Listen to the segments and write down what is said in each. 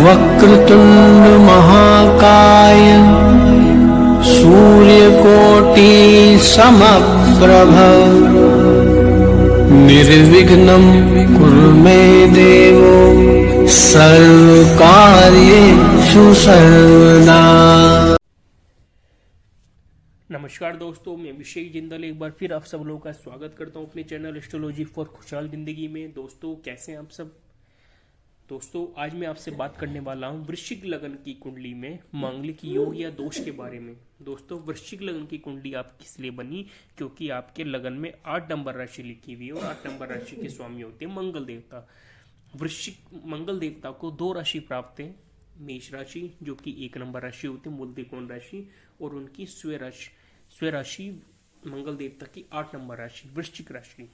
वक्रतुंड महाकाय सूर्यकोटि समप्रभ निर्विघ्नं कुरु मे देवो सर्वकार्येषु सर्वदा। नमस्कार दोस्तों, मैं अभिषेक जिंदल एक बार फिर आप सब लोगों का स्वागत करता हूं अपने चैनल एस्ट्रोलॉजी फॉर खुशहाल जिंदगी में। दोस्तों कैसे हैं आप सब। दोस्तों आज मैं आपसे बात करने वाला हूं वृश्चिक लगन की कुंडली में मांगलिक योग या दोष के बारे में। दोस्तों वृश्चिक लगन की कुंडली आपकी इसलिए बनी क्योंकि आपके लगन में 8 नंबर राशि लिखी हुई है और 8 नंबर राशि के स्वामी होते हैं मंगल देवता। वृश्चिक मंगल देवता को 2 राशि प्राप्त है, मेष राशि जो कि 1 नंबर राशि होती है मूल त्रिकोण राशि, और उनकी स्वयं राशि मंगल देवता की 8 नंबर राशि वृश्चिक राशि।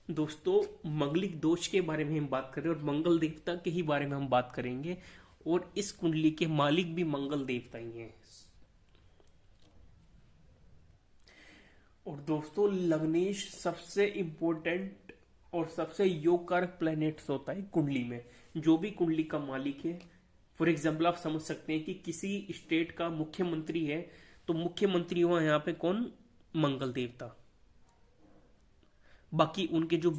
दोस्तों मंगलिक दोष के बारे में हम बात करें और मंगल देवता के ही बारे में हम बात करेंगे, और इस कुंडली के मालिक भी मंगल देवता ही हैं। और दोस्तों लग्नेश सबसे इंपॉर्टेंट और सबसे योग कारक प्लैनेट्स होता है कुंडली में। जो भी कुंडली का मालिक है, फॉर एग्जाम्पल आप समझ सकते हैं कि किसी स्टेट का मुख्यमंत्री है तो मुख्यमंत्री हुआ यहाँ पे कौन, मंगल देवता। बाकी उनके जो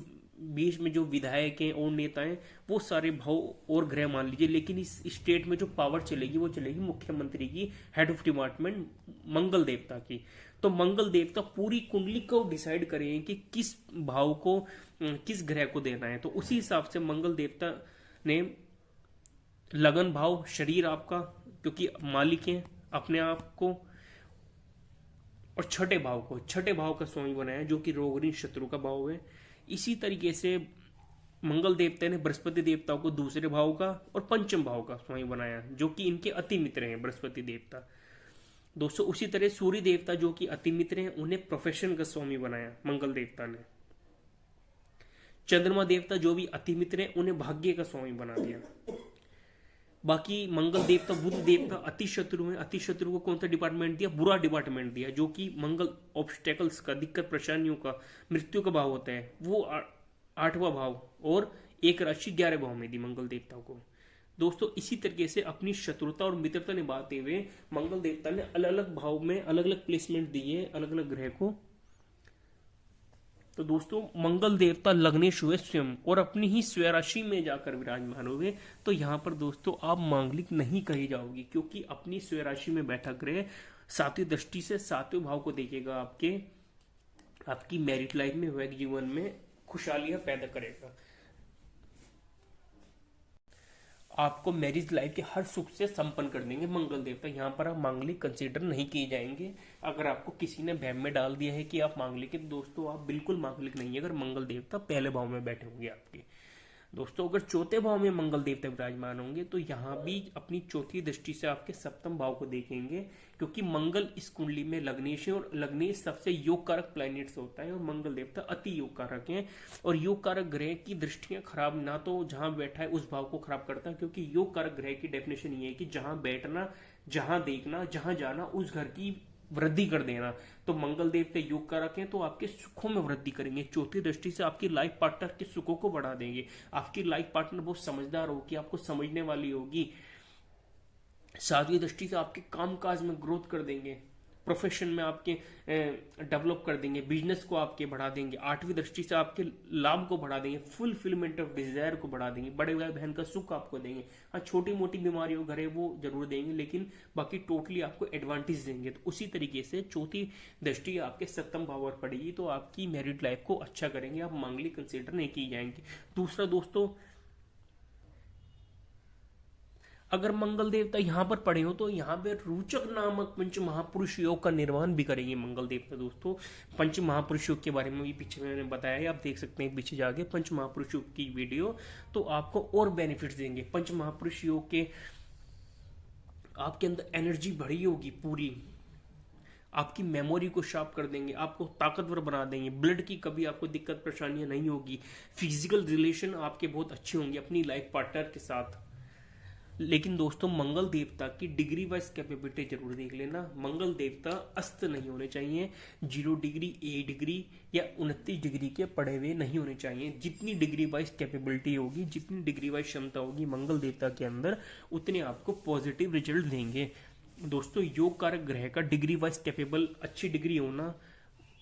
बीच में जो विधायक हैं और नेता हैं वो सारे भाव और ग्रह मान लीजिए, लेकिन इस स्टेट में जो पावर चलेगी वो चलेगी मुख्यमंत्री की, हेड ऑफ डिपार्टमेंट मंगल देवता की। तो मंगल देवता पूरी कुंडली को डिसाइड करें कि किस भाव को किस ग्रह को देना है। तो उसी हिसाब से मंगल देवता ने लगन भाव, शरीर आपका क्योंकि मालिक हैं अपने आप को, और छठे भाव का स्वामी बनाया जो कि रोग ऋण शत्रु का भाव है। इसी तरीके से मंगल देवता ने बृहस्पति देवता को दूसरे भाव का और पंचम भाव का स्वामी बनाया जो कि इनके अति मित्र हैं बृहस्पति देवता। दोस्तों उसी तरह सूर्य देवता जो कि अति मित्र हैं उन्हें प्रोफेशन का स्वामी बनाया मंगल देवता ने। चंद्रमा देवता जो भी अति मित्र हैं उन्हें भाग्य का स्वामी बना दिया। बाकी मंगल देवता बुध देवता अति शत्रु है, अति शत्रु को कौन सा डिपार्टमेंट दिया, बुरा डिपार्टमेंट दिया, जो कि मंगल ऑब्स्टेकल्स का, दिक्कत परेशानियों का, मृत्यु का भाव होता है, वो 8वां भाव और एक राशि 11 भाव में दी मंगल देवता को। दोस्तों इसी तरीके से अपनी शत्रुता और मित्रता निभाते हुए मंगल देवता ने अलग अलग भाव में अलग अलग प्लेसमेंट दिए अलग अलग ग्रह को। तो दोस्तों मंगल देवता लग्नेश हुए स्वयं और अपनी ही स्वयं राशि में जाकर विराजमान हुए, तो यहां पर दोस्तों आप मांगलिक नहीं कही जाओगी क्योंकि अपनी स्वयं राशि में बैठा ग्रह 7वीं दृष्टि से 7वें भाव को देखेगा, आपकी मैरिड लाइफ में, वैवाहिक जीवन में खुशहालियां पैदा करेगा। आपको मैरिज लाइफ के हर सुख से संपन्न कर देंगे मंगल देवता। यहाँ पर आप मांगलिक कंसीडर नहीं किए जाएंगे। अगर आपको किसी ने वहम में डाल दिया है कि आप मांगलिक है, दोस्तों आप बिल्कुल मांगलिक नहीं है अगर मंगल देवता पहले भाव में बैठे होंगे आपके। दोस्तों अगर चौथे भाव में मंगल देवता विराजमान होंगे तो यहाँ भी अपनी चौथी दृष्टि से आपके सप्तम भाव को देखेंगे, क्योंकि मंगल इस कुंडली में लग्नेश है और लग्नेश सबसे योग कारक प्लैनेट्स होता है और मंगल देवता अति योग कारक हैं। और योग कारक ग्रह की दृष्टियां खराब ना तो जहां बैठा है उस भाव को खराब करता है, क्योंकि योग कारक ग्रह की डेफिनेशन ये है कि जहां बैठना, जहां देखना, जहां जाना उस घर की वृद्धि कर देना। तो मंगल देवता योग कारक हैं तो आपके सुखों में वृद्धि करेंगे। चौथी दृष्टि से आपकी लाइफ पार्टनर के सुखों को बढ़ा देंगे। आपकी लाइफ पार्टनर बहुत समझदार होगी, आपको समझने वाली होगी। 7वीं दृष्टि से आपके कामकाज में ग्रोथ कर देंगे, प्रोफेशन में आपके डेवलप कर देंगे, बिजनेस को आपके बढ़ा देंगे। 8वीं दृष्टि से आपके लाभ को बढ़ा देंगे, फुलफिलमेंट ऑफ डिजायर को बढ़ा देंगे, बड़े भाई बहन का सुख आपको देंगे। हाँ छोटी मोटी बीमारियों घरे वो जरूर देंगे, लेकिन बाकी टोटली आपको एडवांटेज देंगे। तो उसी तरीके से चौथी दृष्टि आपके सप्तम भाव पर पड़ेगी तो आपकी मैरिड लाइफ को अच्छा करेंगे, आप मांगलिक कंसिडर नहीं की जाएंगे। दूसरा दोस्तों अगर मंगल देवता यहाँ पर पड़े हो तो यहाँ पे रोचक नामक पंच महापुरुष योग का निर्माण भी करेंगे मंगल देवता। दोस्तों पंच महापुरुष योग के बारे में भी पीछे मैंने बताया है, आप देख सकते हैं पीछे जाके पंच महापुरुष योग की वीडियो, तो आपको और बेनिफिट्स देंगे। पंच महापुरुष योग के आपके अंदर एनर्जी बढ़ी होगी पूरी, आपकी मेमोरी को शार्प कर देंगे, आपको ताकतवर बना देंगे, ब्लड की कभी आपको दिक्कत परेशानियां नहीं होगी, फिजिकल रिलेशन आपके बहुत अच्छे होंगे अपनी लाइफ पार्टनर के साथ। लेकिन दोस्तों मंगल देवता की डिग्री वाइज कैपेबिलिटी जरूर देख लेना। मंगल देवता अस्त नहीं होने चाहिए, 0 डिग्री, ए डिग्री या 29 डिग्री के पढ़े हुए नहीं होने चाहिए। जितनी डिग्री वाइज कैपेबिलिटी होगी, जितनी डिग्री वाइज क्षमता होगी मंगल देवता के अंदर, उतने आपको पॉजिटिव रिजल्ट देंगे। दोस्तों योग कारक ग्रह का डिग्री वाइज कैपेबल अच्छी डिग्री होना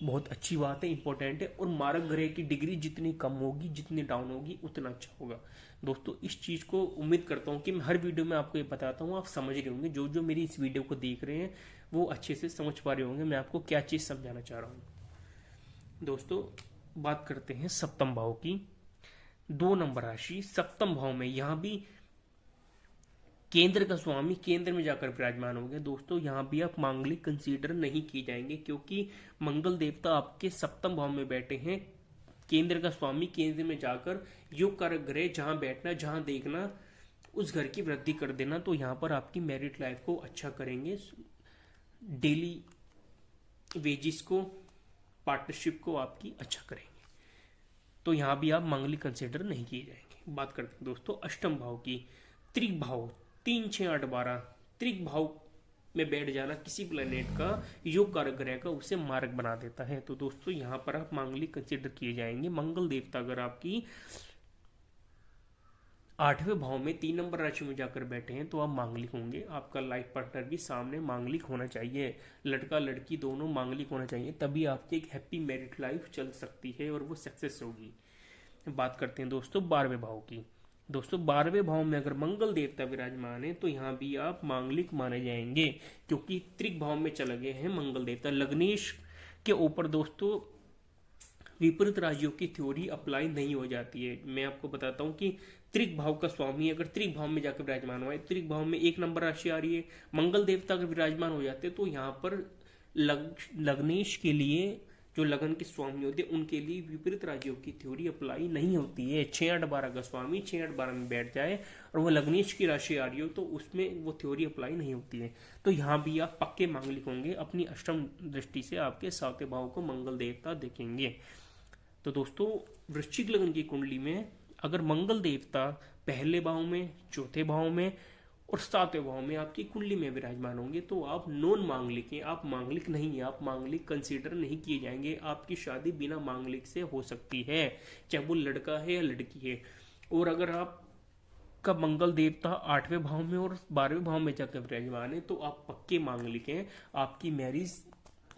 बहुत अच्छी बात है, इंपॉर्टेंट है। और मारक ग्रह की डिग्री जितनी कम होगी, जितनी डाउन होगी, उतना अच्छा होगा। दोस्तों इस चीज को उम्मीद करता हूं कि मैं हर वीडियो में आपको ये बताता हूं, आप समझ रहे होंगे। जो जो मेरी इस वीडियो को देख रहे हैं वो अच्छे से समझ पा रहे होंगे मैं आपको क्या चीज समझाना चाह रहा हूं। दोस्तों बात करते हैं सप्तम भाव की। 2 नंबर राशि सप्तम भाव में, यहां भी केंद्र का स्वामी केंद्र में जाकर विराजमान होंगे। दोस्तों यहां भी आप मांगलिक कंसीडर नहीं किए जाएंगे, क्योंकि मंगल देवता आपके सप्तम भाव में बैठे हैं। केंद्र का स्वामी केंद्र में जाकर योग कारक ग्रह जहां बैठना, जहां देखना, उस घर की वृद्धि कर देना। तो यहां पर आपकी मैरिड लाइफ को अच्छा करेंगे, डेली वेजिस को, पार्टनरशिप को आपकी अच्छा करेंगे। तो यहां भी आप मांगलिक कंसीडर नहीं किए जाएंगे। बात करते हैं दोस्तों अष्टम भाव की। त्रिक भाव 3, 6, 8, 12 त्रिक भाव में बैठ जाना किसी प्लेनेट का, योग कारक ग्रह का, उसे मारक बना देता है। तो दोस्तों यहां पर आप मांगलिक कंसीडर किए जाएंगे। मंगल देवता अगर आपकी 8वें भाव में 3 नंबर राशि में जाकर बैठे हैं तो आप मांगलिक होंगे। आपका लाइफ पार्टनर भी सामने मांगलिक होना चाहिए, लड़का लड़की दोनों मांगलिक होना चाहिए, तभी आपकी एक हैप्पी मैरिड लाइफ चल सकती है और वो सक्सेस होगी। बात करते हैं दोस्तों 12वें भाव की। दोस्तों 12वें भाव में अगर मंगल देवता विराजमान है तो यहाँ भी आप मांगलिक माने जाएंगे, क्योंकि त्रिक भाव में चले गए हैं मंगल देवता। लग्नेश के ऊपर दोस्तों विपरीत राशियों की थ्योरी अप्लाई नहीं हो जाती है। मैं आपको बताता हूं कि त्रिक भाव का स्वामी अगर त्रिक भाव में जाकर विराजमान हुआ है, त्रिक भाव में 1 नंबर राशि आ रही है, मंगल देवता अगर विराजमान हो जाते तो यहाँ पर लग्नेश के लिए, जो लगन के स्वामी होते हैं, उनके लिए विपरीत राशियों की थ्योरी अप्लाई नहीं होती है। 6, 8, 12 का स्वामी 6, 8, 12 में बैठ जाए और वो लग्नेश की राशि आ रही हो तो उसमें वो थ्योरी अप्लाई नहीं होती है। तो यहाँ भी आप पक्के मांगलिक होंगे। अपनी अष्टम दृष्टि से आपके 7वें भाव को मंगल देवता देखेंगे। तो दोस्तों वृश्चिक लगन की कुंडली में अगर मंगल देवता पहले भाव में, चौथे भाव में और 7वें भाव में आपकी कुंडली में विराजमान होंगे तो आप नॉन मांगलिक हैं, आप मांगलिक नहीं है, आप मांगलिक कंसीडर नहीं किए जाएंगे। आपकी शादी बिना मांगलिक से हो सकती है, चाहे वो लड़का है या लड़की है। और अगर आप का मंगल देवता 8वें भाव में और 12वें भाव में जाकर विराजमान है तो आप पक्के मांगलिक हैं। आपकी मैरिज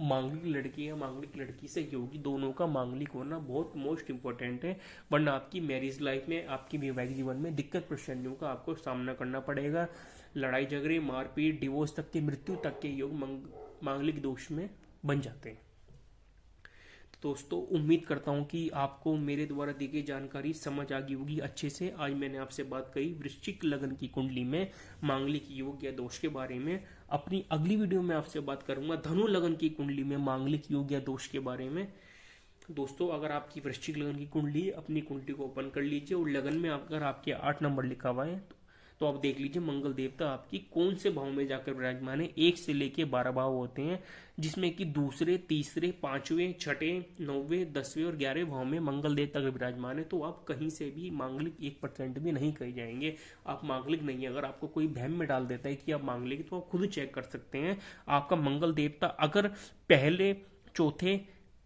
मांगलिक लड़की या मांगलिक लड़की से ही होगी। दोनों का मांगलिक होना बहुत मोस्ट इंपॉर्टेंट है, वरना आपकी मैरिज लाइफ में, आपकी वैवाहिक जीवन में दिक्कत परेशानियों का आपको सामना करना पड़ेगा। लड़ाई झगड़े, मारपीट, डिवोर्स तक के, मृत्यु तक के योग मांगलिक दोष में बन जाते हैं। दोस्तों उम्मीद करता हूं कि आपको मेरे द्वारा दी गई जानकारी समझ आ गई होगी अच्छे से। आज मैंने आपसे बात करी वृश्चिक लगन की कुंडली में मांगलिक योग या दोष के बारे में। अपनी अगली वीडियो में आपसे बात करूंगा धनु लगन की कुंडली में मांगलिक योग या दोष के बारे में। दोस्तों अगर आपकी वृश्चिक लगन की कुंडली, अपनी कुंडली को ओपन कर लीजिए और लगन में अगर आपके 8 नंबर लिखा हुआ है तो आप देख लीजिए मंगल देवता आपकी कौन से भाव में जाकर विराजमान है। 1 से लेके 12 भाव होते हैं, जिसमें कि दूसरे, तीसरे, 5वें, 6ठे, 9वें, 10वें और 11वें भाव में मंगल देवता का विराजमान है। तो आप कहीं से भी मांगलिक 1% भी नहीं कहे जाएंगे। आप मांगलिक नहीं है। अगर आपको कोई भ्रम में डाल देता है कि आप मांगलिक, तो आप खुद चेक कर सकते हैं। आपका मंगल देवता अगर पहले, चौथे,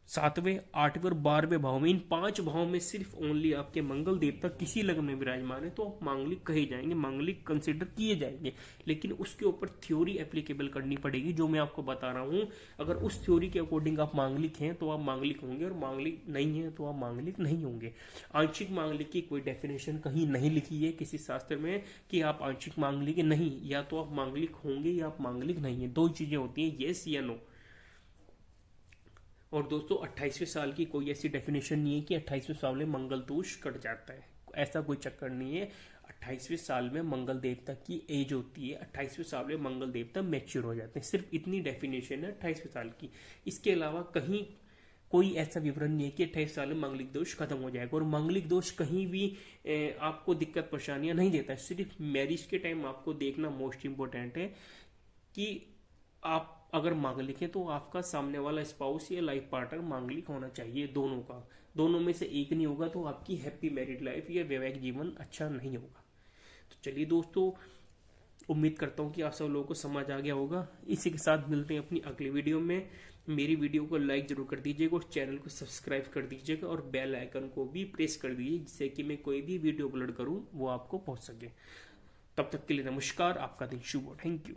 7वें, 8वें और 12वें भाव में, इन 5 भाव में सिर्फ ओनली आपके मंगल देवता किसी लगन में विराजमान है तो आप मांगलिक कहे जाएंगे, मांगलिक कंसिडर किए जाएंगे। लेकिन उसके ऊपर थ्योरी एप्लीकेबल करनी पड़ेगी, जो मैं आपको बता रहा हूं। अगर उस थ्योरी के अकॉर्डिंग आप मांगलिक हैं तो आप मांगलिक होंगे, और मांगलिक नहीं है तो आप मांगलिक नहीं होंगे। आंशिक मांगलिक की कोई डेफिनेशन कहीं नहीं लिखी है किसी शास्त्र में कि आप आंशिक मांगलिक नहीं, या तो आप मांगलिक होंगे या आप मांगलिक नहीं है। 2 चीजें होती हैं, येस या नो। और दोस्तों 28वें साल की कोई ऐसी डेफिनेशन नहीं है कि 28वें साल में मंगल दोष कट जाता है, ऐसा कोई चक्कर नहीं है। 28वें साल में मंगल देवता की एज होती है, 28वें साल में मंगल देवता मैच्योर हो जाते हैं। सिर्फ इतनी डेफिनेशन है 28वें साल की। इसके अलावा कहीं कोई ऐसा विवरण नहीं है कि 28 साल में मांगलिक दोष खत्म हो जाएगा। और मांगलिक दोष कहीं भी आपको दिक्कत परेशानियां नहीं देता है। सिर्फ मैरिज के टाइम आपको देखना मोस्ट इंपोर्टेंट है कि आप अगर मांगलिक है तो आपका सामने वाला स्पाउस या लाइफ पार्टनर मांगलिक होना चाहिए, दोनों का। दोनों में से एक नहीं होगा तो आपकी हैप्पी मैरिड लाइफ या वैवाहिक जीवन अच्छा नहीं होगा। तो चलिए दोस्तों, उम्मीद करता हूँ कि आप सब लोगों को समझ आ गया होगा। इसी के साथ मिलते हैं अपनी अगली वीडियो में। मेरी वीडियो को लाइक जरूर कर दीजिएगा और चैनल को सब्सक्राइब कर दीजिएगा और बेल आइकन को भी प्रेस कर दीजिए, जिससे कि मैं कोई भी वीडियो अपलोड करूँ वो आपको पहुंच सके। तब तक के लिए नमस्कार, आपका दिन शुभ हो। Thank you.